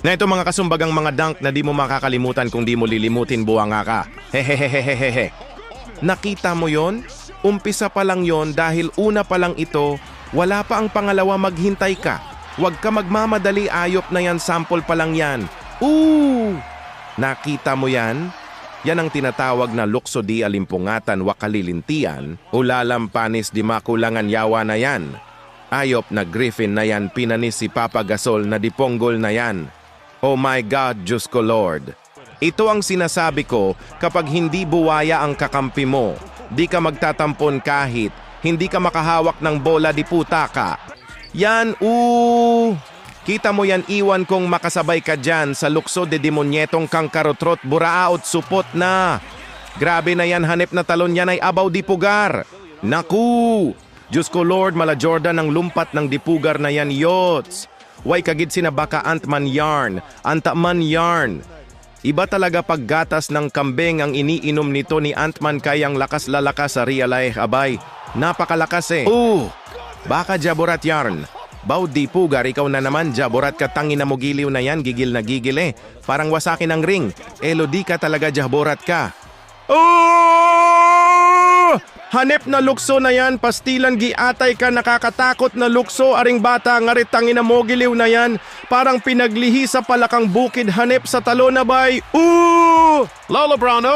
Na ito mga kasumbagang mga dunk na di mo makakalimutan kung di mo lilimutin buwanga ka. Hehehehehehe. Nakita mo yon? Umpisa pa lang yon dahil una pa lang ito, wala pa ang pangalawa, maghintay ka. Huwag ka magmamadali, ayop na yan, sample pa lang yan. Nakita mo yan? Yan ang tinatawag na lukso di alimpungatan wakalilintian, ulalampanis di makulangan yawa na yan. Ayop na griffin na yan, pinanis si Papa Gasol na diponggol na yan. Oh my God, Diyos ko Lord. Ito ang sinasabi ko kapag hindi buwaya ang kakampi mo. Di ka magtatampon kahit, hindi ka makahawak ng bola, di puta ka. Yan, Kita mo yan, iwan kong makasabay ka dyan sa lukso de demonyetong kang karotrot, buraaot, supot na. Grabe na yan, hanep na talon yan ay abaw di pugar. Naku! Diyos ko Lord, mala Jordan ang lumpat ng dipugar na yan, yots. Way kagid sinabaka Ant-Man yarn, Anta-Man yarn. Iba talaga paggatas ng kambing ang iniinom nito ni Ant-Man, kayang lakas lalakas sa realize, abay. Napakalakas eh. Baka jaborat yarn. Baw di pugar, ikaw na naman, jaborat ka, tangin na mo, giliw na yan, gigil na gigil eh. Parang wasakin ang ring. Elo di ka talaga, jaborat ka. Hanep na lukso na yan, pastilan giatay ka, nakakatakot na lukso, aring bata, ngarit tangin na mo, giliw na yan. Parang pinaglihi sa palakang bukid, hanep sa talo na bay. Lola Brown,